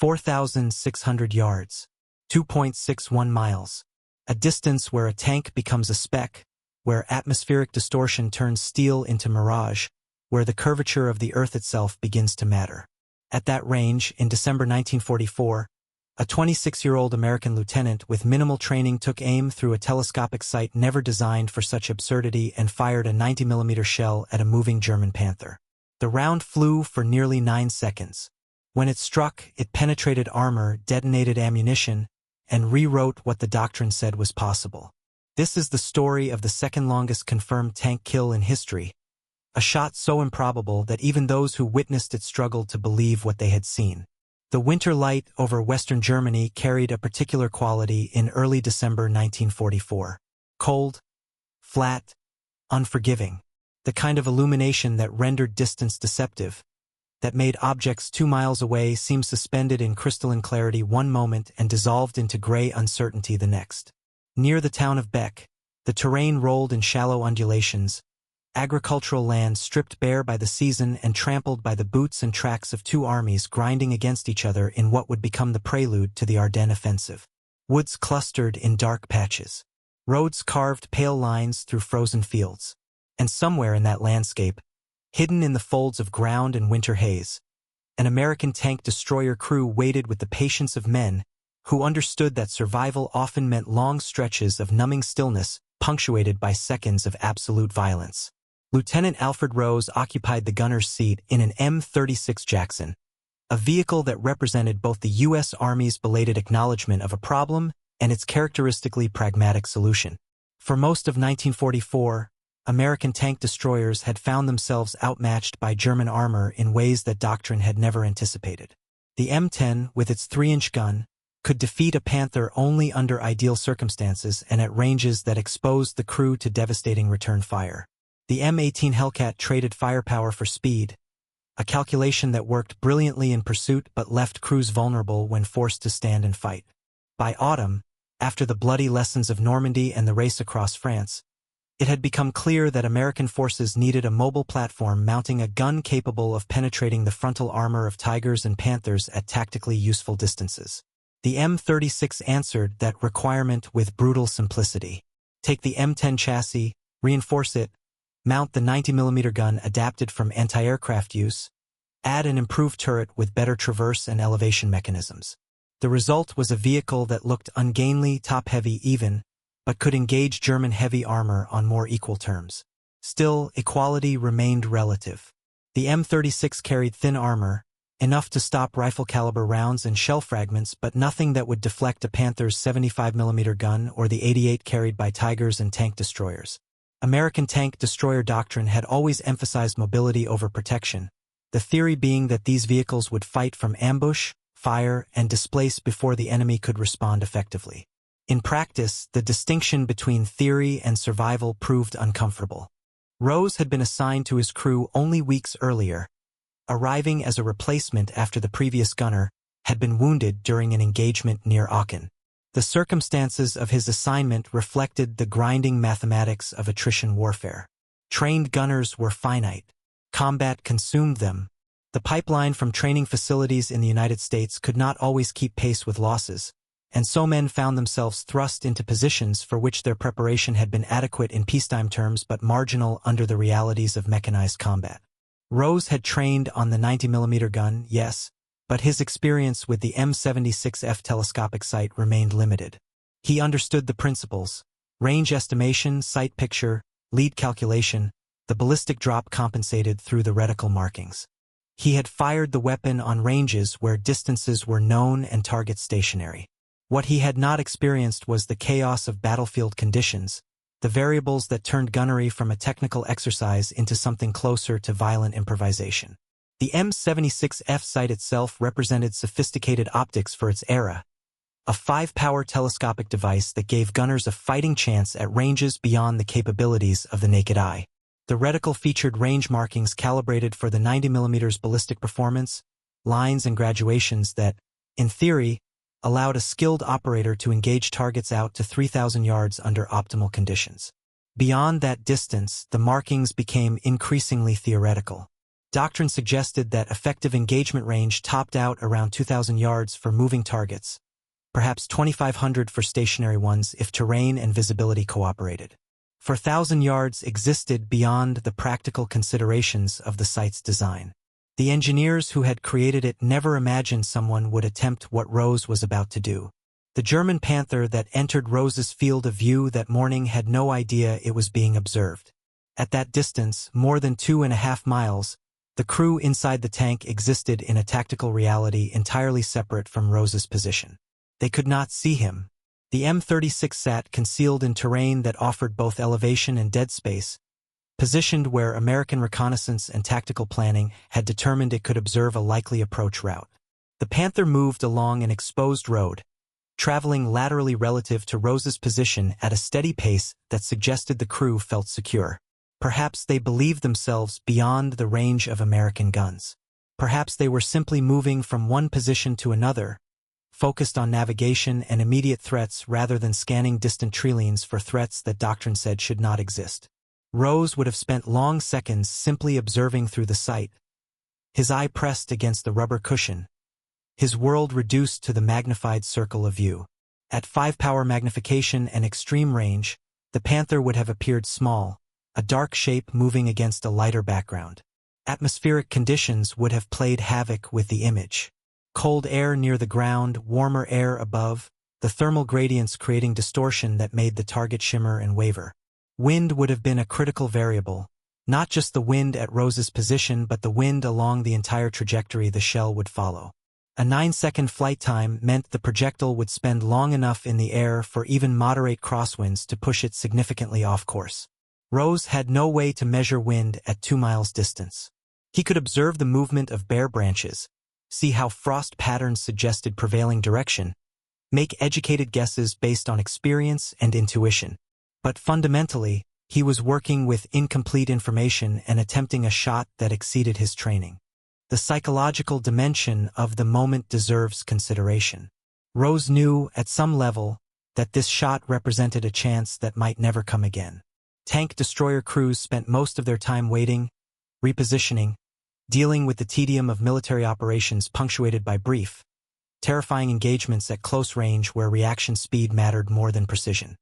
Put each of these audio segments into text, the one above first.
4,600 yards, 2.61 miles, a distance where a tank becomes a speck, where atmospheric distortion turns steel into mirage, where the curvature of the Earth itself begins to matter. At that range, in December 1944, a 26-year-old American lieutenant with minimal training took aim through a telescopic sight never designed for such absurdity and fired a 90mm shell at a moving German Panther. The round flew for nearly 9 seconds. When it struck, it penetrated armor, detonated ammunition, and rewrote what the doctrine said was possible. This is the story of the second longest confirmed tank kill in history, a shot so improbable that even those who witnessed it struggled to believe what they had seen. The winter light over western Germany carried a particular quality in early December 1944. Cold, flat, unforgiving. The kind of illumination that rendered distance deceptive, that made objects 2 miles away seem suspended in crystalline clarity one moment and dissolved into gray uncertainty the next. Near the town of Beck, the terrain rolled in shallow undulations, agricultural land stripped bare by the season and trampled by the boots and tracks of 2 armies grinding against each other in what would become the prelude to the Ardennes offensive. Woods clustered in dark patches. Roads carved pale lines through frozen fields. And somewhere in that landscape, hidden in the folds of ground and winter haze, an American tank destroyer crew waited with the patience of men who understood that survival often meant long stretches of numbing stillness punctuated by seconds of absolute violence. Lieutenant Alfred Rose occupied the gunner's seat in an M36 Jackson, a vehicle that represented both the U.S. Army's belated acknowledgement of a problem and its characteristically pragmatic solution. For most of 1944, American tank destroyers had found themselves outmatched by German armor in ways that doctrine had never anticipated. The M10, with its 3-inch gun, could defeat a Panther only under ideal circumstances and at ranges that exposed the crew to devastating return fire. The M18 Hellcat traded firepower for speed, a calculation that worked brilliantly in pursuit but left crews vulnerable when forced to stand and fight. By autumn, after the bloody lessons of Normandy and the race across France, it had become clear that American forces needed a mobile platform mounting a gun capable of penetrating the frontal armor of Tigers and Panthers at tactically useful distances. The M36 answered that requirement with brutal simplicity. Take the M10 chassis, reinforce it, mount the 90mm gun adapted from anti-aircraft use, add an improved turret with better traverse and elevation mechanisms. The result was a vehicle that looked ungainly, top-heavy even, but could engage German heavy armor on more equal terms. Still, equality remained relative. The M36 carried thin armor, enough to stop rifle-caliber rounds and shell fragments, but nothing that would deflect a Panther's 75mm gun or the 88 carried by Tigers and tank destroyers. American tank destroyer doctrine had always emphasized mobility over protection, the theory being that these vehicles would fight from ambush, fire, and displace before the enemy could respond effectively. In practice, the distinction between theory and survival proved uncomfortable. Rose had been assigned to his crew only weeks earlier, arriving as a replacement after the previous gunner had been wounded during an engagement near Aachen. The circumstances of his assignment reflected the grinding mathematics of attrition warfare. Trained gunners were finite. Combat consumed them. The pipeline from training facilities in the United States could not always keep pace with losses, and so men found themselves thrust into positions for which their preparation had been adequate in peacetime terms but marginal under the realities of mechanized combat. Rose had trained on the 90mm gun, yes, but his experience with the M36F telescopic sight remained limited. He understood the principles: range estimation, sight picture, lead calculation, the ballistic drop compensated through the reticle markings. He had fired the weapon on ranges where distances were known and targets stationary. What he had not experienced was the chaos of battlefield conditions, the variables that turned gunnery from a technical exercise into something closer to violent improvisation. The M36F sight itself represented sophisticated optics for its era, a 5-power telescopic device that gave gunners a fighting chance at ranges beyond the capabilities of the naked eye. The reticle featured range markings calibrated for the 90mm ballistic performance, lines and graduations that, in theory, allowed a skilled operator to engage targets out to 3,000 yards under optimal conditions. Beyond that distance, the markings became increasingly theoretical. Doctrine suggested that effective engagement range topped out around 2,000 yards for moving targets, perhaps 2,500 for stationary ones if terrain and visibility cooperated. 4,000 yards existed beyond the practical considerations of the site's design. The engineers who had created it never imagined someone would attempt what Rose was about to do. The German Panther that entered Rose's field of view that morning had no idea it was being observed. At that distance, more than 2.5 miles, the crew inside the tank existed in a tactical reality entirely separate from Rose's position. They could not see him. The M36 sat concealed in terrain that offered both elevation and dead space, positioned where American reconnaissance and tactical planning had determined it could observe a likely approach route. The Panther moved along an exposed road, traveling laterally relative to Rose's position at a steady pace that suggested the crew felt secure. Perhaps they believed themselves beyond the range of American guns. Perhaps they were simply moving from one position to another, focused on navigation and immediate threats rather than scanning distant treelines for threats that doctrine said should not exist. Rose would have spent long seconds simply observing through the sight, his eye pressed against the rubber cushion, his world reduced to the magnified circle of view. At 5-power magnification and extreme range, the Panther would have appeared small, a dark shape moving against a lighter background. Atmospheric conditions would have played havoc with the image. Cold air near the ground, warmer air above, the thermal gradients creating distortion that made the target shimmer and waver. Wind would have been a critical variable, not just the wind at Rose's position but the wind along the entire trajectory the shell would follow. A 9-second flight time meant the projectile would spend long enough in the air for even moderate crosswinds to push it significantly off course. Rose had no way to measure wind at 2 miles distance. He could observe the movement of bare branches, see how frost patterns suggested prevailing direction, make educated guesses based on experience and intuition. But fundamentally, he was working with incomplete information and attempting a shot that exceeded his training. The psychological dimension of the moment deserves consideration. Rose knew, at some level, that this shot represented a chance that might never come again. Tank destroyer crews spent most of their time waiting, repositioning, dealing with the tedium of military operations punctuated by brief, terrifying engagements at close range where reaction speed mattered more than precision.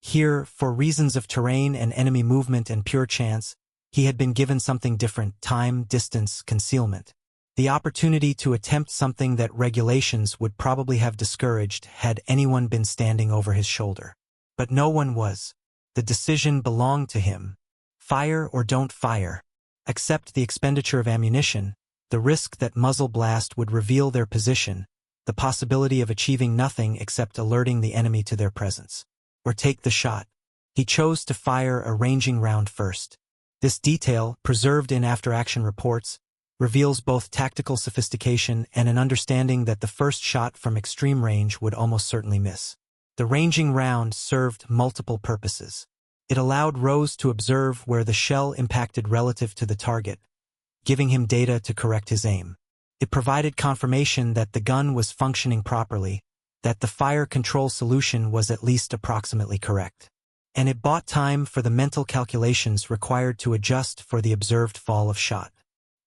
Here, for reasons of terrain and enemy movement and pure chance, he had been given something different: time, distance, concealment. The opportunity to attempt something that regulations would probably have discouraged had anyone been standing over his shoulder. But no one was. The decision belonged to him. Fire or don't fire. Accept the expenditure of ammunition, the risk that muzzle blast would reveal their position, the possibility of achieving nothing except alerting the enemy to their presence. Or take the shot. He chose to fire a ranging round first. This detail, preserved in after-action reports, reveals both tactical sophistication and an understanding that the first shot from extreme range would almost certainly miss. The ranging round served multiple purposes. It allowed Rose to observe where the shell impacted relative to the target, giving him data to correct his aim. It provided confirmation that the gun was functioning properly, that the fire control solution was at least approximately correct. And it bought time for the mental calculations required to adjust for the observed fall of shot.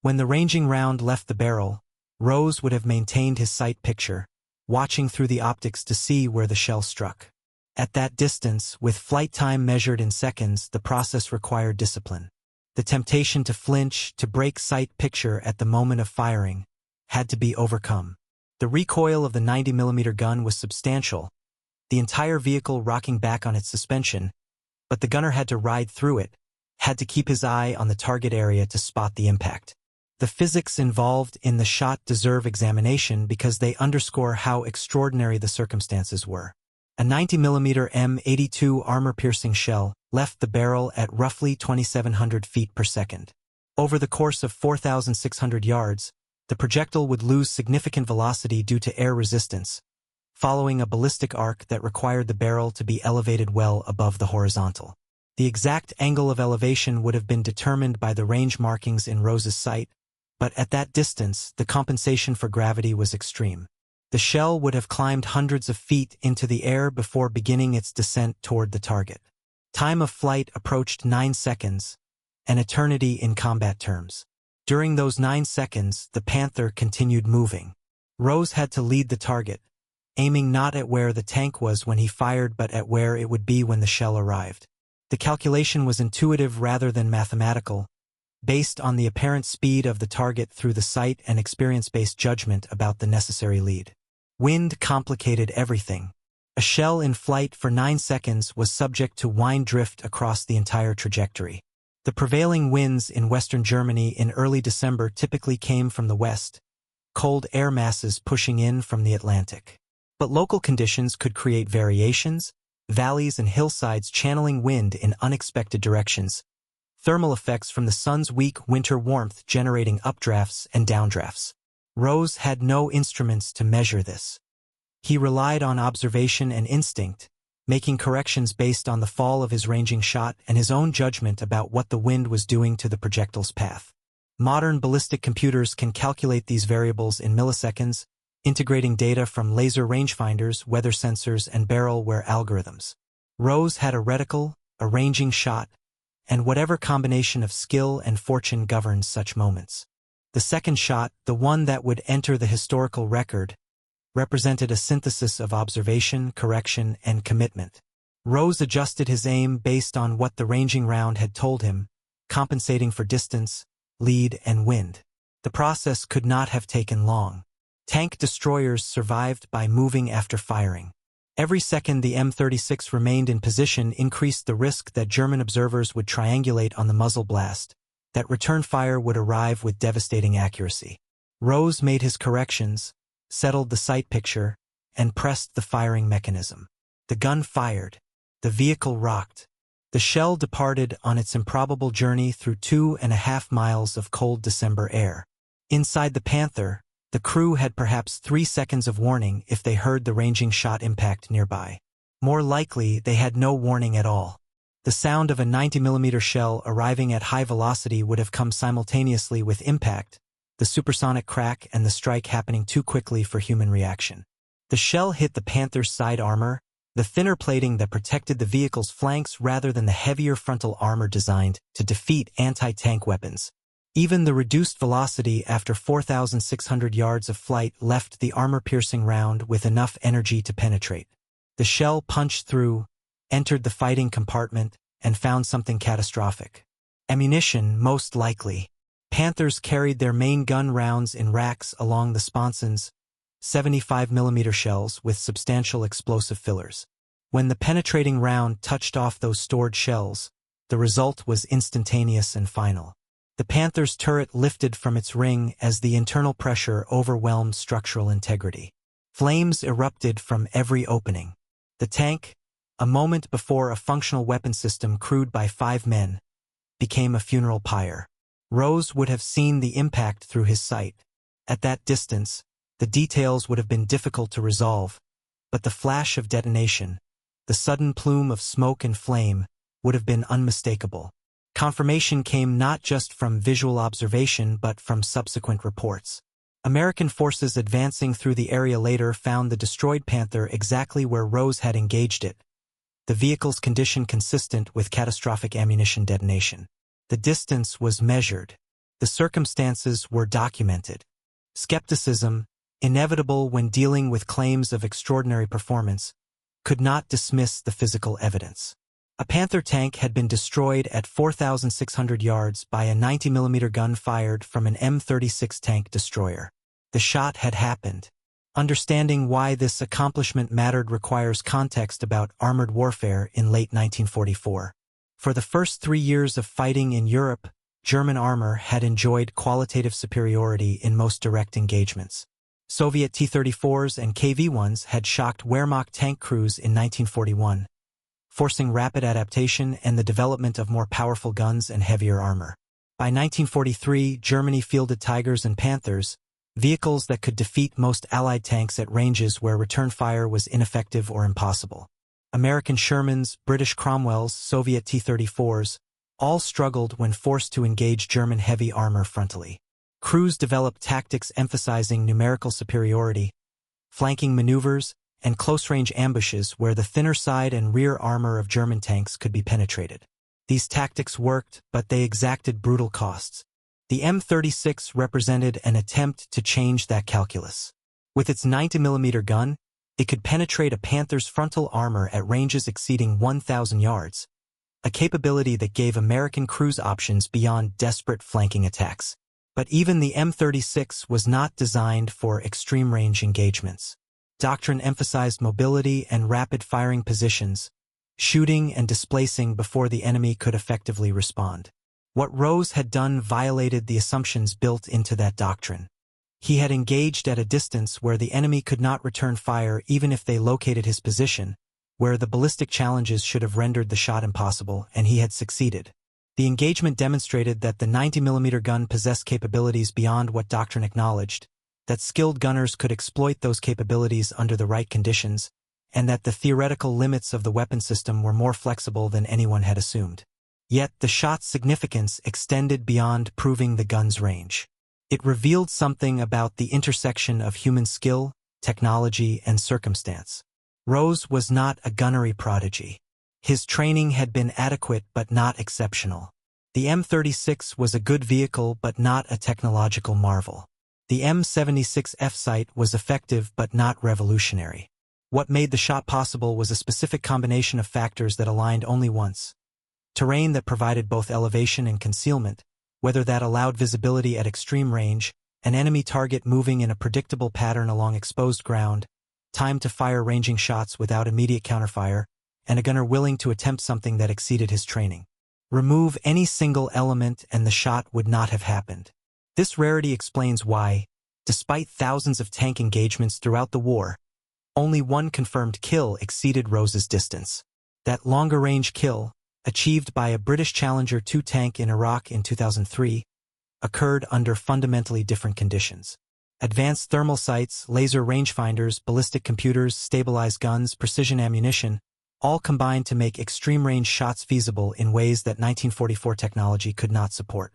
When the ranging round left the barrel, Rose would have maintained his sight picture, watching through the optics to see where the shell struck. At that distance, with flight time measured in seconds, the process required discipline. The temptation to flinch, to break sight picture at the moment of firing, had to be overcome. The recoil of the 90mm gun was substantial, the entire vehicle rocking back on its suspension, but the gunner had to ride through it, had to keep his eye on the target area to spot the impact. The physics involved in the shot deserve examination because they underscore how extraordinary the circumstances were. A 90mm M82 armor-piercing shell left the barrel at roughly 2,700 feet per second. Over the course of 4,600 yards, the projectile would lose significant velocity due to air resistance, following a ballistic arc that required the barrel to be elevated well above the horizontal. The exact angle of elevation would have been determined by the range markings in Rose's sight, but at that distance, the compensation for gravity was extreme. The shell would have climbed hundreds of feet into the air before beginning its descent toward the target. Time of flight approached 9 seconds, an eternity in combat terms. During those 9 seconds, the Panther continued moving. Rose had to lead the target, aiming not at where the tank was when he fired but at where it would be when the shell arrived. The calculation was intuitive rather than mathematical, based on the apparent speed of the target through the sight and experience-based judgment about the necessary lead. Wind complicated everything. A shell in flight for 9 seconds was subject to wind drift across the entire trajectory. The prevailing winds in western Germany in early December typically came from the west, cold air masses pushing in from the Atlantic. But local conditions could create variations, valleys and hillsides channeling wind in unexpected directions, thermal effects from the sun's weak winter warmth generating updrafts and downdrafts. Rose had no instruments to measure this. He relied on observation and instinct, making corrections based on the fall of his ranging shot and his own judgment about what the wind was doing to the projectile's path. Modern ballistic computers can calculate these variables in milliseconds, integrating data from laser rangefinders, weather sensors, and barrel-wear algorithms. Rose had a reticle, a ranging shot, and whatever combination of skill and fortune governs such moments. The second shot, the one that would enter the historical record, represented a synthesis of observation, correction, and commitment. Rose adjusted his aim based on what the ranging round had told him, compensating for distance, lead, and wind. The process could not have taken long. Tank destroyers survived by moving after firing. Every second the M36 remained in position increased the risk that German observers would triangulate on the muzzle blast, that return fire would arrive with devastating accuracy. Rose made his corrections, settled the sight picture, and pressed the firing mechanism. The gun fired. The vehicle rocked. The shell departed on its improbable journey through 2.5 miles of cold December air. Inside the Panther, the crew had perhaps 3 seconds of warning if they heard the ranging shot impact nearby. More likely, they had no warning at all. The sound of a 90mm shell arriving at high velocity would have come simultaneously with impact, the supersonic crack and the strike happening too quickly for human reaction. The shell hit the Panther's side armor, the thinner plating that protected the vehicle's flanks rather than the heavier frontal armor designed to defeat anti-tank weapons. Even the reduced velocity after 4,600 yards of flight left the armor-piercing round with enough energy to penetrate. The shell punched through, entered the fighting compartment, and found something catastrophic. Ammunition, most likely. Panthers carried their main gun rounds in racks along the sponsons, 75mm shells with substantial explosive fillers. When the penetrating round touched off those stored shells, the result was instantaneous and final. The Panther's turret lifted from its ring as the internal pressure overwhelmed structural integrity. Flames erupted from every opening. The tank, a moment before a functional weapon system crewed by 5 men, became a funeral pyre. Rose would have seen the impact through his sight. At that distance, the details would have been difficult to resolve, but the flash of detonation, the sudden plume of smoke and flame, would have been unmistakable. Confirmation came not just from visual observation but from subsequent reports. American forces advancing through the area later found the destroyed Panther exactly where Rose had engaged it, the vehicle's condition consistent with catastrophic ammunition detonation. The distance was measured. The circumstances were documented. Skepticism, inevitable when dealing with claims of extraordinary performance, could not dismiss the physical evidence. A Panther tank had been destroyed at 4,600 yards by a 90mm gun fired from an M36 tank destroyer. The shot had happened. Understanding why this accomplishment mattered requires context about armored warfare in late 1944. For the first 3 years of fighting in Europe, German armor had enjoyed qualitative superiority in most direct engagements. Soviet T-34s and KV-1s had shocked Wehrmacht tank crews in 1941, forcing rapid adaptation and the development of more powerful guns and heavier armor. By 1943, Germany fielded Tigers and Panthers, vehicles that could defeat most Allied tanks at ranges where return fire was ineffective or impossible. American Shermans, British Cromwells, Soviet T-34s, all struggled when forced to engage German heavy armor frontally. Crews developed tactics emphasizing numerical superiority, flanking maneuvers, and close-range ambushes where the thinner side and rear armor of German tanks could be penetrated. These tactics worked, but they exacted brutal costs. The M36 represented an attempt to change that calculus. With its 90mm gun, it could penetrate a Panther's frontal armor at ranges exceeding 1,000 yards, a capability that gave American cruise options beyond desperate flanking attacks. But even the M36 was not designed for extreme-range engagements. Doctrine emphasized mobility and rapid firing positions, shooting and displacing before the enemy could effectively respond. What Rose had done violated the assumptions built into that doctrine. He had engaged at a distance where the enemy could not return fire even if they located his position, where the ballistic challenges should have rendered the shot impossible, and he had succeeded. The engagement demonstrated that the 90mm gun possessed capabilities beyond what doctrine acknowledged, that skilled gunners could exploit those capabilities under the right conditions, and that the theoretical limits of the weapon system were more flexible than anyone had assumed. Yet the shot's significance extended beyond proving the gun's range. It revealed something about the intersection of human skill, technology, and circumstance. Rose was not a gunnery prodigy. His training had been adequate but not exceptional. The M36 was a good vehicle but not a technological marvel. The M76 F-sight was effective but not revolutionary. What made the shot possible was a specific combination of factors that aligned only once. Terrain that provided both elevation and concealment, whether that allowed visibility at extreme range, an enemy target moving in a predictable pattern along exposed ground, time to fire ranging shots without immediate counterfire, and a gunner willing to attempt something that exceeded his training. Remove any single element and the shot would not have happened. This rarity explains why, despite thousands of tank engagements throughout the war, only one confirmed kill exceeded Rose's distance. That longer-range kill, achieved by a British Challenger 2 tank in Iraq in 2003, occurred under fundamentally different conditions. Advanced thermal sights, laser rangefinders, ballistic computers, stabilized guns, precision ammunition, all combined to make extreme-range shots feasible in ways that 1944 technology could not support.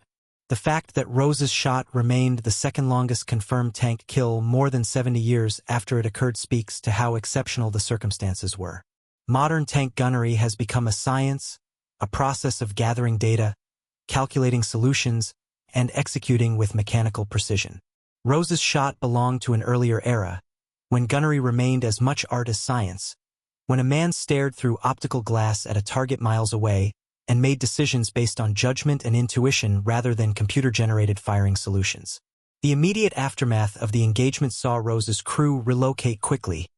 The fact that Rose's shot remained the second-longest confirmed tank kill more than 70 years after it occurred speaks to how exceptional the circumstances were. Modern tank gunnery has become a science, a process of gathering data, calculating solutions, and executing with mechanical precision. Rose's shot belonged to an earlier era, when gunnery remained as much art as science, when a man stared through optical glass at a target miles away and made decisions based on judgment and intuition rather than computer-generated firing solutions. The immediate aftermath of the engagement saw Rose's crew relocate quickly,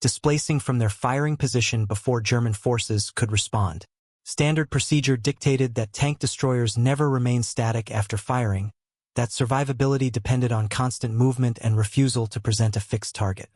displacing from their firing position before German forces could respond. Standard procedure dictated that tank destroyers never remain static after firing, that survivability depended on constant movement and refusal to present a fixed target.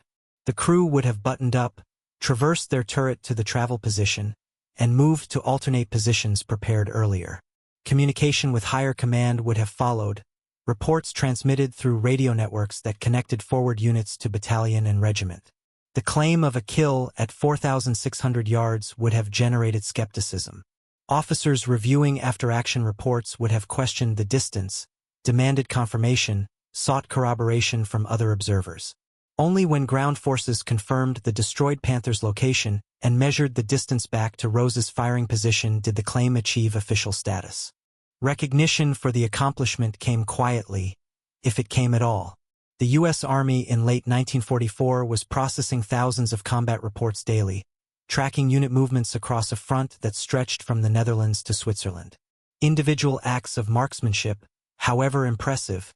The crew would have buttoned up, traversed their turret to the travel position, and moved to alternate positions prepared earlier. Communication with higher command would have followed, reports transmitted through radio networks that connected forward units to battalion and regiment. The claim of a kill at 4,600 yards would have generated skepticism. Officers reviewing after-action reports would have questioned the distance, demanded confirmation, sought corroboration from other observers. Only when ground forces confirmed the destroyed Panther's location and measured the distance back to Rose's firing position did the claim achieve official status. Recognition for the accomplishment came quietly, if it came at all. The U.S. Army in late 1944 was processing thousands of combat reports daily, tracking unit movements across a front that stretched from the Netherlands to Switzerland. Individual acts of marksmanship, however impressive,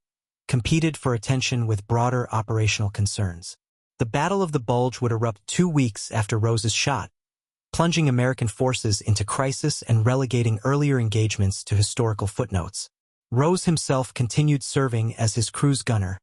competed for attention with broader operational concerns. The Battle of the Bulge would erupt 2 weeks after Rose's shot, plunging American forces into crisis and relegating earlier engagements to historical footnotes. Rose himself continued serving as his cruise gunner,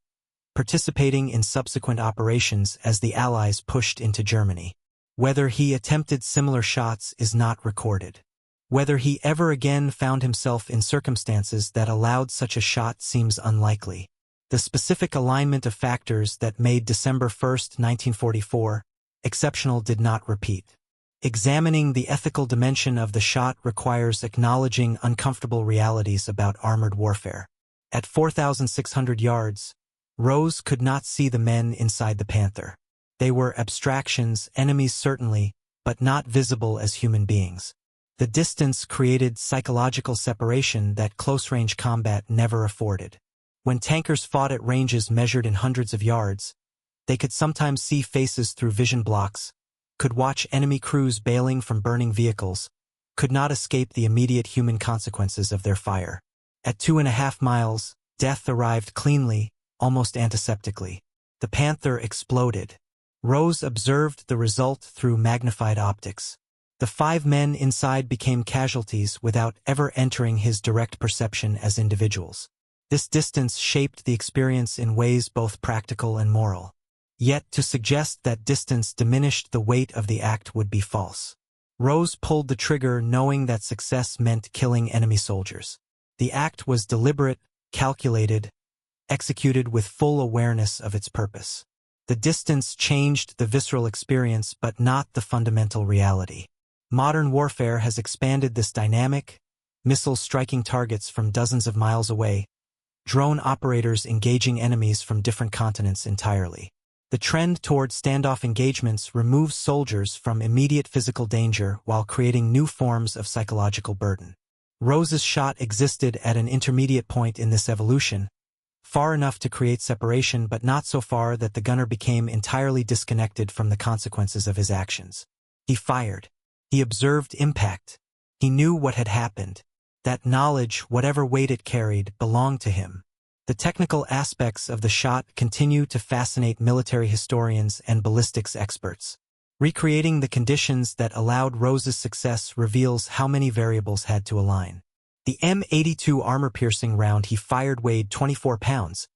participating in subsequent operations as the Allies pushed into Germany. Whether he attempted similar shots is not recorded. Whether he ever again found himself in circumstances that allowed such a shot seems unlikely. The specific alignment of factors that made December 1, 1944, exceptional did not repeat. Examining the ethical dimension of the shot requires acknowledging uncomfortable realities about armored warfare. At 4,600 yards, Rose could not see the men inside the Panther. They were abstractions, enemies certainly, but not visible as human beings. The distance created psychological separation that close-range combat never afforded. When tankers fought at ranges measured in hundreds of yards, they could sometimes see faces through vision blocks, could watch enemy crews bailing from burning vehicles, could not escape the immediate human consequences of their fire. At 2.5 miles, death arrived cleanly, almost antiseptically. The Panther exploded. Rose observed the result through magnified optics. The 5 men inside became casualties without ever entering his direct perception as individuals. This distance shaped the experience in ways both practical and moral. Yet to suggest that distance diminished the weight of the act would be false. Rose pulled the trigger knowing that success meant killing enemy soldiers. The act was deliberate, calculated, executed with full awareness of its purpose. The distance changed the visceral experience but not the fundamental reality. Modern warfare has expanded this dynamic, missiles striking targets from dozens of miles away, drone operators engaging enemies from different continents entirely. The trend toward standoff engagements removes soldiers from immediate physical danger while creating new forms of psychological burden. Rose's shot existed at an intermediate point in this evolution, far enough to create separation but not so far that the gunner became entirely disconnected from the consequences of his actions. He fired. He observed impact. He knew what had happened. That knowledge, whatever weight it carried, belonged to him. The technical aspects of the shot continue to fascinate military historians and ballistics experts. Recreating the conditions that allowed Rose's success reveals how many variables had to align. The M82 armor-piercing round he fired weighed 24 pounds,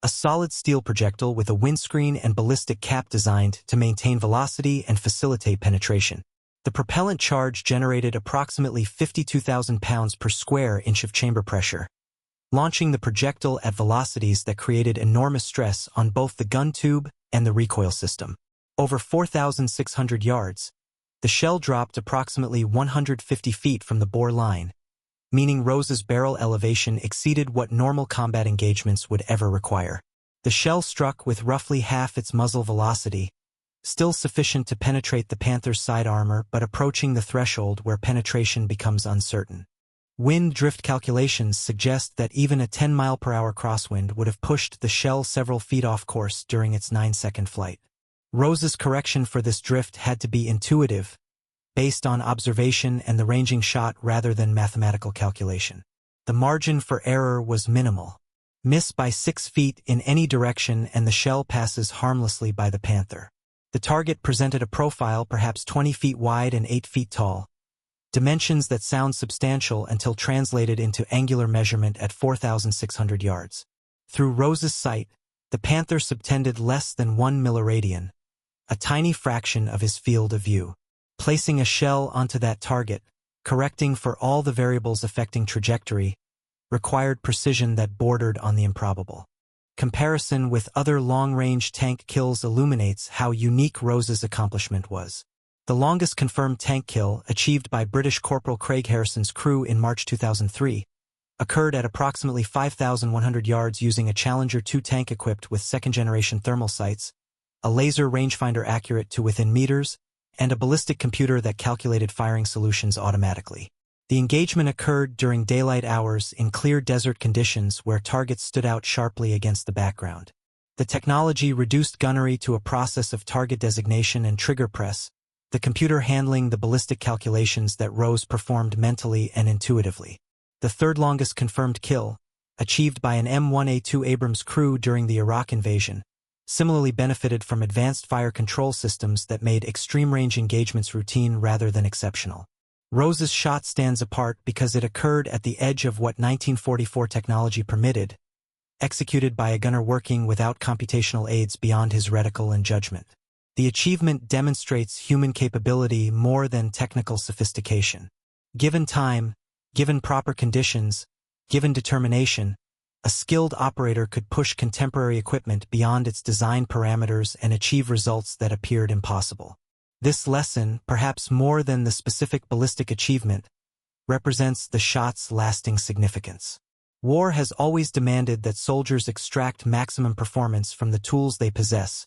a solid steel projectile with a windscreen and ballistic cap designed to maintain velocity and facilitate penetration. The propellant charge generated approximately 52,000 pounds per square inch of chamber pressure, launching the projectile at velocities that created enormous stress on both the gun tube and the recoil system. Over 4,600 yards, the shell dropped approximately 150 feet from the bore line, meaning Rose's barrel elevation exceeded what normal combat engagements would ever require. The shell struck with roughly half its muzzle velocity, still sufficient to penetrate the Panther's side armor but approaching the threshold where penetration becomes uncertain. Wind drift calculations suggest that even a 10-mile-per-hour crosswind would have pushed the shell several feet off course during its 9-second flight. Rose's correction for this drift had to be intuitive, based on observation and the ranging shot rather than mathematical calculation. The margin for error was minimal. Miss by 6 feet in any direction and the shell passes harmlessly by the Panther. The target presented a profile perhaps 20 feet wide and 8 feet tall, dimensions that sound substantial until translated into angular measurement at 4,600 yards. Through Rose's sight, the Panther subtended less than 1 milliradian, a tiny fraction of his field of view. Placing a shell onto that target, correcting for all the variables affecting trajectory, required precision that bordered on the improbable. Comparison with other long-range tank kills illuminates how unique Rose's accomplishment was. The longest confirmed tank kill, achieved by British Corporal Craig Harrison's crew in March 2003, occurred at approximately 5,100 yards using a Challenger 2 tank equipped with second-generation thermal sights, a laser rangefinder accurate to within meters, and a ballistic computer that calculated firing solutions automatically. The engagement occurred during daylight hours in clear desert conditions where targets stood out sharply against the background. The technology reduced gunnery to a process of target designation and trigger press, the computer handling the ballistic calculations that Rose performed mentally and intuitively. The third longest confirmed kill, achieved by an M1A2 Abrams crew during the Iraq invasion, similarly benefited from advanced fire control systems that made extreme-range engagements routine rather than exceptional. Rose's shot stands apart because it occurred at the edge of what 1944 technology permitted, executed by a gunner working without computational aids beyond his reticle and judgment. The achievement demonstrates human capability more than technical sophistication. Given time, given proper conditions, given determination, a skilled operator could push contemporary equipment beyond its design parameters and achieve results that appeared impossible. This lesson, perhaps more than the specific ballistic achievement, represents the shot's lasting significance. War has always demanded that soldiers extract maximum performance from the tools they possess,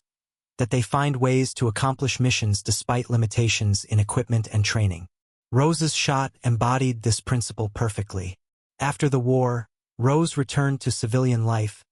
that they find ways to accomplish missions despite limitations in equipment and training. Rose's shot embodied this principle perfectly. After the war, Rose returned to civilian life,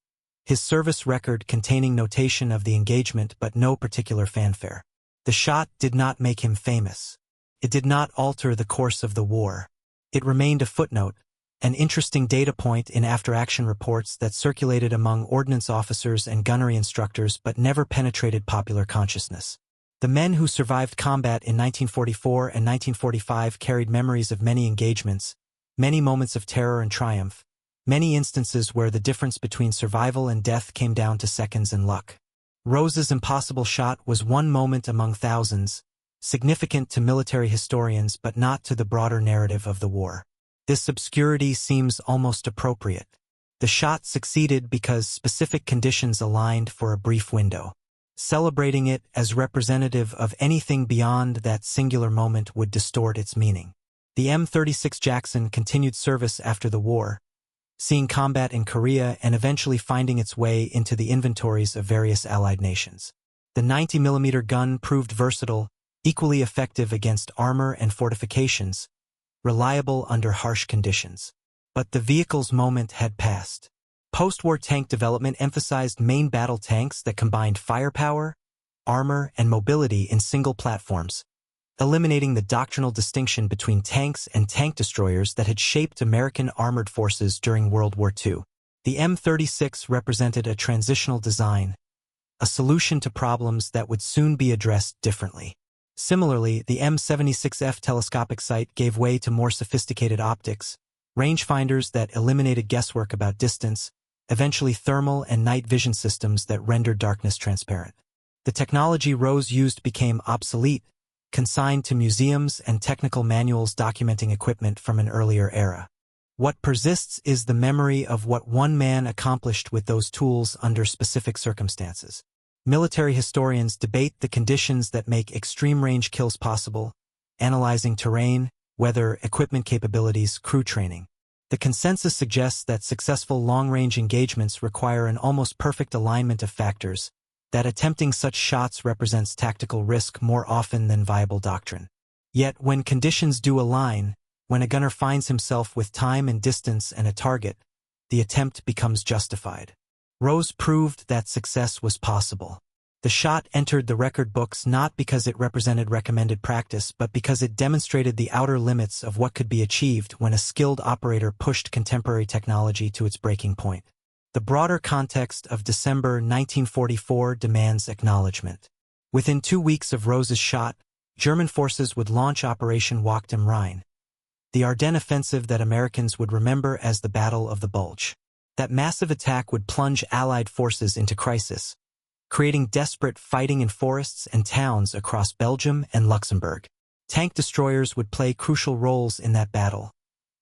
his service record containing notation of the engagement but no particular fanfare. The shot did not make him famous. It did not alter the course of the war. It remained a footnote, an interesting data point in after-action reports that circulated among ordnance officers and gunnery instructors but never penetrated popular consciousness. The men who survived combat in 1944 and 1945 carried memories of many engagements, many moments of terror and triumph, many instances where the difference between survival and death came down to seconds and luck. Rose's impossible shot was one moment among thousands, significant to military historians but not to the broader narrative of the war. This obscurity seems almost appropriate. The shot succeeded because specific conditions aligned for a brief window. Celebrating it as representative of anything beyond that singular moment would distort its meaning. The M36 Jackson continued service after the war, seeing combat in Korea and eventually finding its way into the inventories of various Allied nations. The 90mm gun proved versatile, equally effective against armor and fortifications, reliable under harsh conditions. But the vehicle's moment had passed. Post-war tank development emphasized main battle tanks that combined firepower, armor, and mobility in single platforms, eliminating the doctrinal distinction between tanks and tank destroyers that had shaped American armored forces during World War II. The M36 represented a transitional design, a solution to problems that would soon be addressed differently. Similarly, the M76F telescopic sight gave way to more sophisticated optics, rangefinders that eliminated guesswork about distance, eventually thermal and night vision systems that rendered darkness transparent. The technology Rose used became obsolete, consigned to museums and technical manuals documenting equipment from an earlier era. What persists is the memory of what one man accomplished with those tools under specific circumstances. Military historians debate the conditions that make extreme-range kills possible, analyzing terrain, weather, equipment capabilities, crew training. The consensus suggests that successful long-range engagements require an almost perfect alignment of factors, that attempting such shots represents tactical risk more often than viable doctrine. Yet when conditions do align, when a gunner finds himself with time and distance and a target, the attempt becomes justified. Rose proved that success was possible. The shot entered the record books not because it represented recommended practice but because it demonstrated the outer limits of what could be achieved when a skilled operator pushed contemporary technology to its breaking point. The broader context of December 1944 demands acknowledgement. Within 2 weeks of Rose's shot, German forces would launch Operation Wacht am Rhein, the Ardennes offensive that Americans would remember as the Battle of the Bulge. That massive attack would plunge Allied forces into crisis, creating desperate fighting in forests and towns across Belgium and Luxembourg. Tank destroyers would play crucial roles in that battle,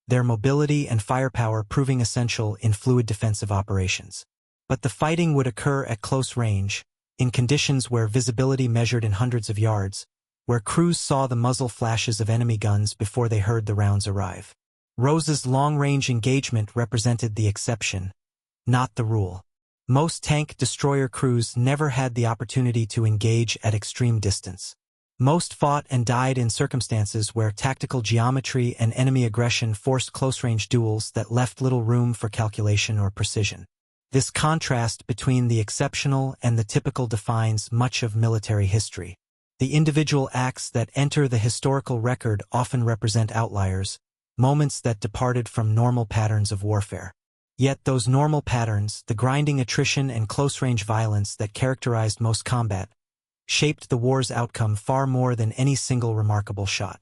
their mobility and firepower proving essential in fluid defensive operations. But the fighting would occur at close range, in conditions where visibility measured in hundreds of yards, where crews saw the muzzle flashes of enemy guns before they heard the rounds arrive. Rose's long-range engagement represented the exception, not the rule. Most tank destroyer crews never had the opportunity to engage at extreme distance. Most fought and died in circumstances where tactical geometry and enemy aggression forced close-range duels that left little room for calculation or precision. This contrast between the exceptional and the typical defines much of military history. The individual acts that enter the historical record often represent outliers, moments that departed from normal patterns of warfare. Yet those normal patterns, the grinding attrition and close-range violence that characterized most combat, shaped the war's outcome far more than any single remarkable shot.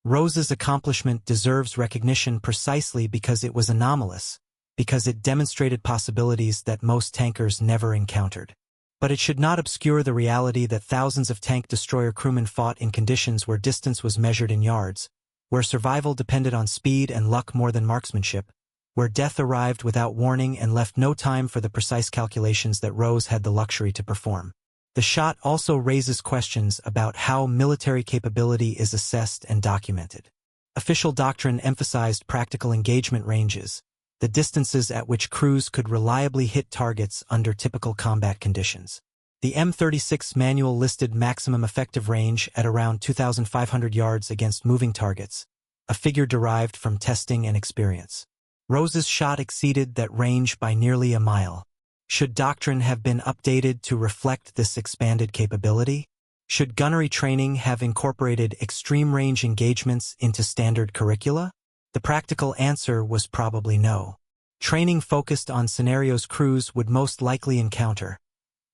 Rose's accomplishment deserves recognition precisely because it was anomalous, because it demonstrated possibilities that most tankers never encountered. But it should not obscure the reality that thousands of tank destroyer crewmen fought in conditions where distance was measured in yards, where survival depended on speed and luck more than marksmanship, where death arrived without warning and left no time for the precise calculations that Rose had the luxury to perform. The shot also raises questions about how military capability is assessed and documented. Official doctrine emphasized practical engagement ranges, the distances at which crews could reliably hit targets under typical combat conditions. The M36 manual listed maximum effective range at around 2,500 yards against moving targets, a figure derived from testing and experience. Rose's shot exceeded that range by nearly a mile. Should doctrine have been updated to reflect this expanded capability? Should gunnery training have incorporated extreme-range engagements into standard curricula? The practical answer was probably no. Training focused on scenarios crews would most likely encounter,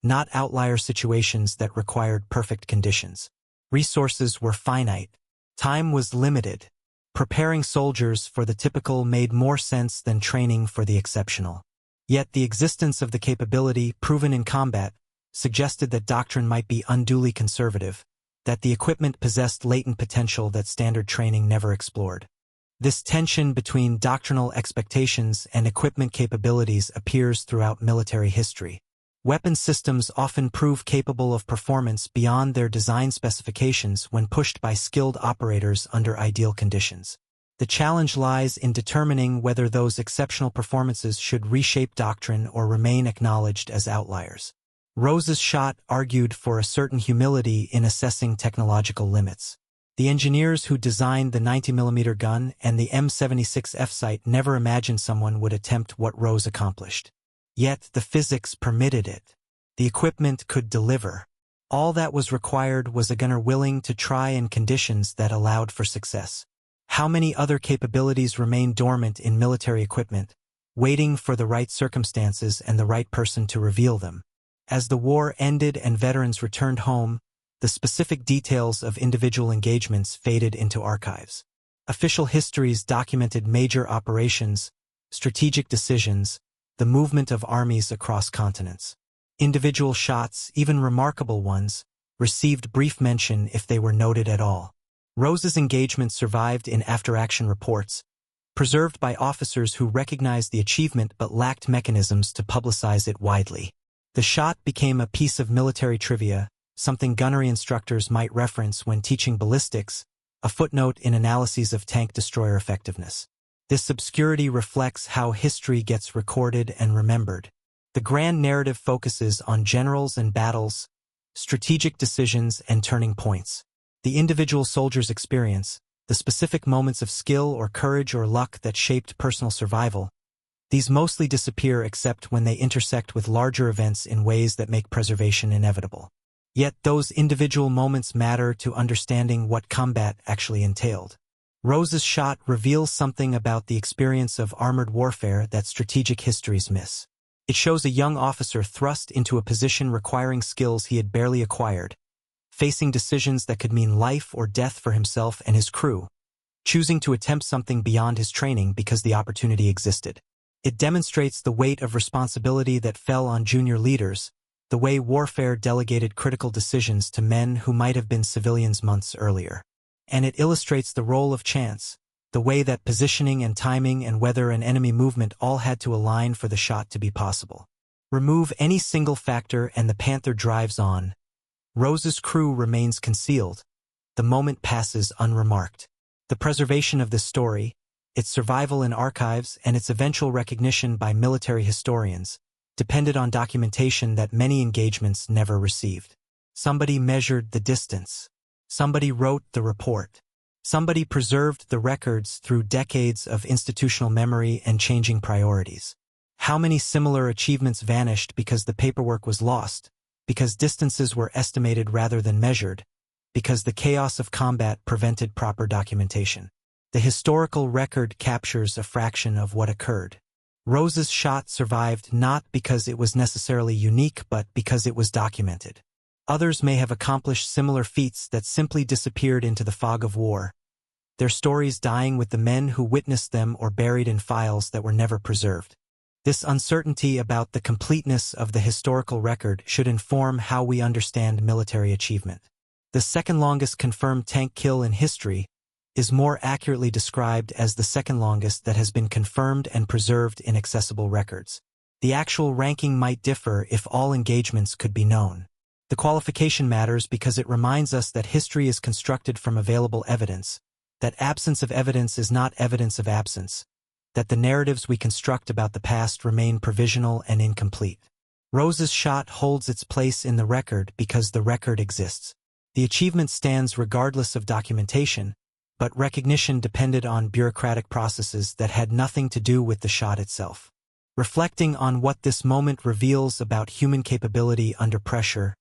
not outlier situations that required perfect conditions. Resources were finite. Time was limited. Preparing soldiers for the typical made more sense than training for the exceptional. Yet the existence of the capability proven in combat suggested that doctrine might be unduly conservative, that the equipment possessed latent potential that standard training never explored. This tension between doctrinal expectations and equipment capabilities appears throughout military history. Weapon systems often prove capable of performance beyond their design specifications when pushed by skilled operators under ideal conditions. The challenge lies in determining whether those exceptional performances should reshape doctrine or remain acknowledged as outliers. Rose's shot argued for a certain humility in assessing technological limits. The engineers who designed the 90mm gun and the M76 F-sight never imagined someone would attempt what Rose accomplished. Yet the physics permitted it. The equipment could deliver. All that was required was a gunner willing to try in conditions that allowed for success. How many other capabilities remain dormant in military equipment, waiting for the right circumstances and the right person to reveal them? As the war ended and veterans returned home, the specific details of individual engagements faded into archives. Official histories documented major operations, strategic decisions, the movement of armies across continents. Individual shots, even remarkable ones, received brief mention if they were noted at all. Rose's engagement survived in after-action reports, preserved by officers who recognized the achievement but lacked mechanisms to publicize it widely. The shot became a piece of military trivia, something gunnery instructors might reference when teaching ballistics, a footnote in analyses of tank destroyer effectiveness. This obscurity reflects how history gets recorded and remembered. The grand narrative focuses on generals and battles, strategic decisions and turning points. The individual soldier's experience, the specific moments of skill or courage or luck that shaped personal survival, these mostly disappear except when they intersect with larger events in ways that make preservation inevitable. Yet those individual moments matter to understanding what combat actually entailed. Rose's shot reveals something about the experience of armored warfare that strategic histories miss. It shows a young officer thrust into a position requiring skills he had barely acquired, facing decisions that could mean life or death for himself and his crew, choosing to attempt something beyond his training because the opportunity existed. It demonstrates the weight of responsibility that fell on junior leaders, the way warfare delegated critical decisions to men who might have been civilians months earlier. And it illustrates the role of chance, the way that positioning and timing and weather and enemy movement all had to align for the shot to be possible. Remove any single factor and the Panther drives on. Rose's crew remains concealed. The moment passes unremarked. The preservation of this story, its survival in archives and its eventual recognition by military historians, depended on documentation that many engagements never received. Somebody measured the distance. Somebody wrote the report. Somebody preserved the records through decades of institutional memory and changing priorities. How many similar achievements vanished because the paperwork was lost, because distances were estimated rather than measured, because the chaos of combat prevented proper documentation? The historical record captures a fraction of what occurred. Rose's shot survived not because it was necessarily unique but because it was documented. Others may have accomplished similar feats that simply disappeared into the fog of war, their stories dying with the men who witnessed them or buried in files that were never preserved. This uncertainty about the completeness of the historical record should inform how we understand military achievement. The second longest confirmed tank kill in history is more accurately described as the second longest that has been confirmed and preserved in accessible records. The actual ranking might differ if all engagements could be known. The qualification matters because it reminds us that history is constructed from available evidence, that absence of evidence is not evidence of absence, that the narratives we construct about the past remain provisional and incomplete. Rose's shot holds its place in the record because the record exists. The achievement stands regardless of documentation, but recognition depended on bureaucratic processes that had nothing to do with the shot itself. Reflecting on what this moment reveals about human capability under pressure,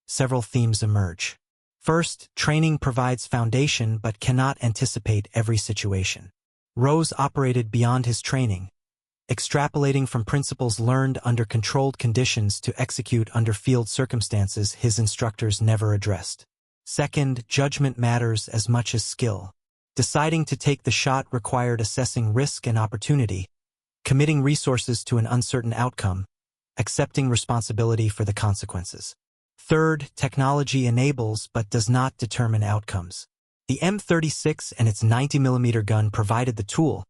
several themes emerge. First, training provides foundation but cannot anticipate every situation. Rose operated beyond his training, extrapolating from principles learned under controlled conditions to execute under field circumstances his instructors never addressed. Second, judgment matters as much as skill. Deciding to take the shot required assessing risk and opportunity, committing resources to an uncertain outcome, accepting responsibility for the consequences. Third, technology enables but does not determine outcomes. The M36 and its 90mm gun provided the tool,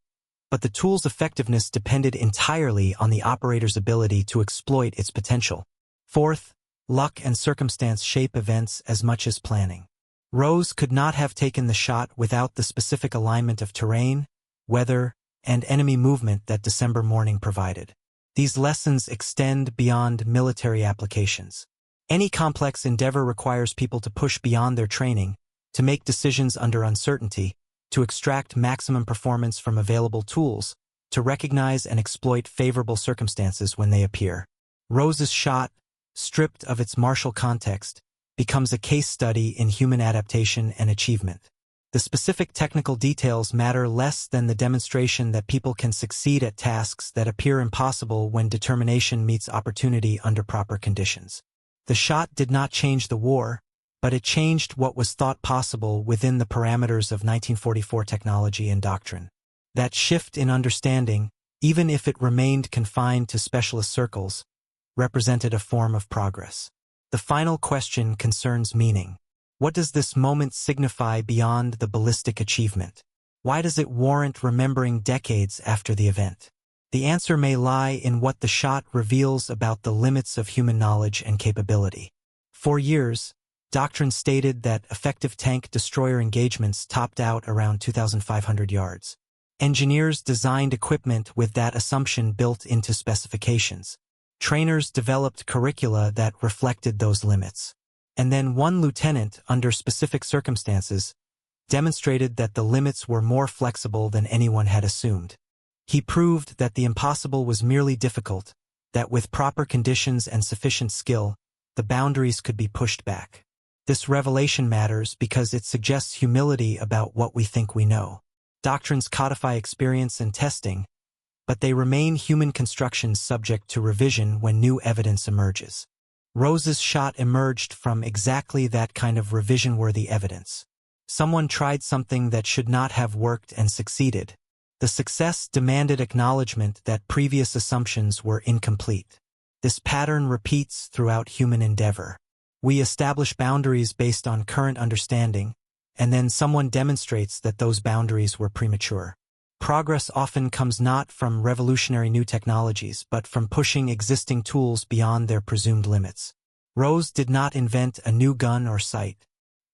but the tool's effectiveness depended entirely on the operator's ability to exploit its potential. Fourth, luck and circumstance shape events as much as planning. Rose could not have taken the shot without the specific alignment of terrain, weather, and enemy movement that December morning provided. These lessons extend beyond military applications. Any complex endeavor requires people to push beyond their training, to make decisions under uncertainty, to extract maximum performance from available tools, to recognize and exploit favorable circumstances when they appear. Rose's shot, stripped of its martial context, becomes a case study in human adaptation and achievement. The specific technical details matter less than the demonstration that people can succeed at tasks that appear impossible when determination meets opportunity under proper conditions. The shot did not change the war, but it changed what was thought possible within the parameters of 1944 technology and doctrine. That shift in understanding, even if it remained confined to specialist circles, represented a form of progress. The final question concerns meaning. What does this moment signify beyond the ballistic achievement? Why does it warrant remembering decades after the event? The answer may lie in what the shot reveals about the limits of human knowledge and capability. For years, doctrine stated that effective tank-destroyer engagements topped out around 2,500 yards. Engineers designed equipment with that assumption built into specifications. Trainers developed curricula that reflected those limits. And then one lieutenant, under specific circumstances, demonstrated that the limits were more flexible than anyone had assumed. He proved that the impossible was merely difficult, that with proper conditions and sufficient skill, the boundaries could be pushed back. This revelation matters because it suggests humility about what we think we know. Doctrines codify experience and testing, but they remain human constructions subject to revision when new evidence emerges. Rose's shot emerged from exactly that kind of revision-worthy evidence. Someone tried something that should not have worked and succeeded. The success demanded acknowledgement that previous assumptions were incomplete. This pattern repeats throughout human endeavor. We establish boundaries based on current understanding, and then someone demonstrates that those boundaries were premature. Progress often comes not from revolutionary new technologies, but from pushing existing tools beyond their presumed limits. Rose did not invent a new gun or sight.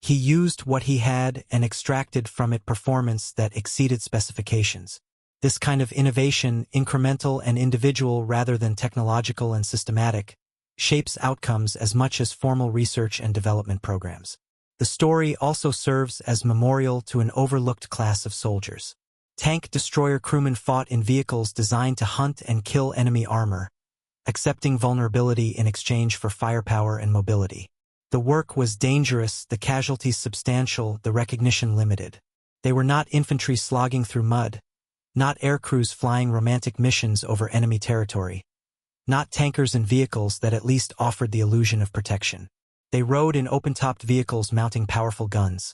He used what he had and extracted from it performance that exceeded specifications. This kind of innovation, incremental and individual rather than technological and systematic, shapes outcomes as much as formal research and development programs. The story also serves as memorial to an overlooked class of soldiers. Tank destroyer crewmen fought in vehicles designed to hunt and kill enemy armor, accepting vulnerability in exchange for firepower and mobility. The work was dangerous, the casualties substantial, the recognition limited. They were not infantry slogging through mud, not aircrews flying romantic missions over enemy territory, not tankers and vehicles that at least offered the illusion of protection. They rode in open-topped vehicles mounting powerful guns,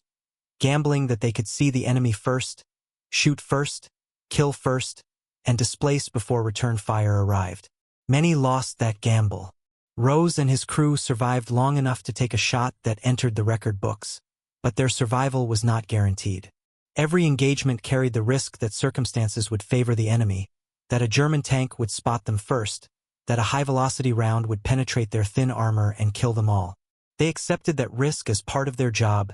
gambling that they could see the enemy first, shoot first, kill first, and displace before return fire arrived. Many lost that gamble. Rose and his crew survived long enough to take a shot that entered the record books, but their survival was not guaranteed. Every engagement carried the risk that circumstances would favor the enemy, that a German tank would spot them first, that a high-velocity round would penetrate their thin armor and kill them all. They accepted that risk as part of their job,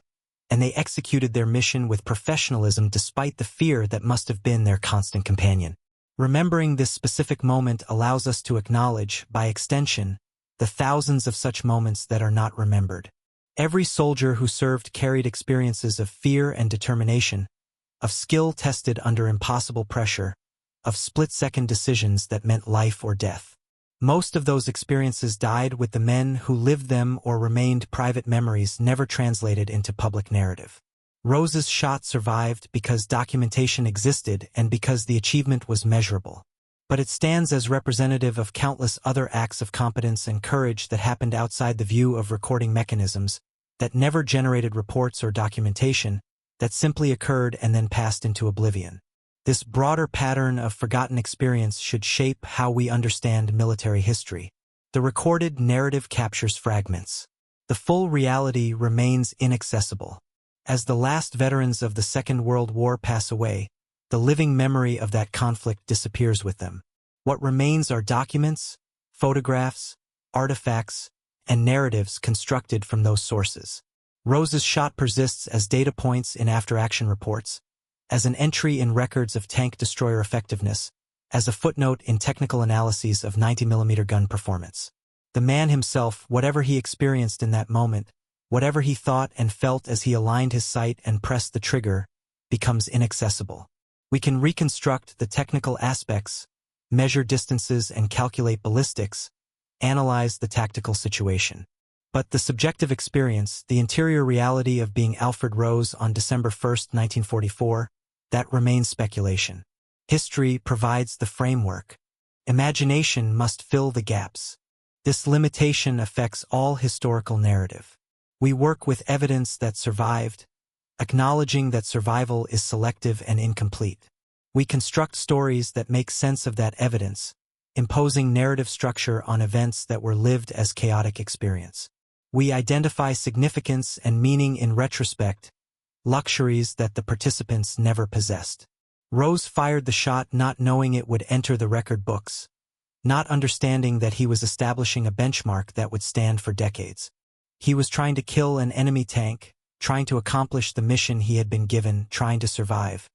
and they executed their mission with professionalism despite the fear that must have been their constant companion. Remembering this specific moment allows us to acknowledge, by extension, the thousands of such moments that are not remembered. Every soldier who served carried experiences of fear and determination, of skill tested under impossible pressure, of split-second decisions that meant life or death. Most of those experiences died with the men who lived them or remained private memories never translated into public narrative. Rose's shot survived because documentation existed and because the achievement was measurable. But it stands as representative of countless other acts of competence and courage that happened outside the view of recording mechanisms, that never generated reports or documentation, that simply occurred and then passed into oblivion. This broader pattern of forgotten experience should shape how we understand military history. The recorded narrative captures fragments. The full reality remains inaccessible. As the last veterans of the Second World War pass away, the living memory of that conflict disappears with them. What remains are documents, photographs, artifacts, and narratives constructed from those sources. Rose's shot persists as data points in after-action reports, as an entry in records of tank destroyer effectiveness, as a footnote in technical analyses of 90mm gun performance. The man himself, whatever he experienced in that moment, whatever he thought and felt as he aligned his sight and pressed the trigger, becomes inaccessible. We can reconstruct the technical aspects, measure distances and calculate ballistics, analyze the tactical situation. But the subjective experience, the interior reality of being Alfred Rose on December 1, 1944, that remains speculation. History provides the framework. Imagination must fill the gaps. This limitation affects all historical narrative. We work with evidence that survived, acknowledging that survival is selective and incomplete. We construct stories that make sense of that evidence, imposing narrative structure on events that were lived as chaotic experience. We identify significance and meaning in retrospect, luxuries that the participants never possessed. Rose fired the shot not knowing it would enter the record books, not understanding that he was establishing a benchmark that would stand for decades. He was trying to kill an enemy tank, trying to accomplish the mission he had been given, trying to survive.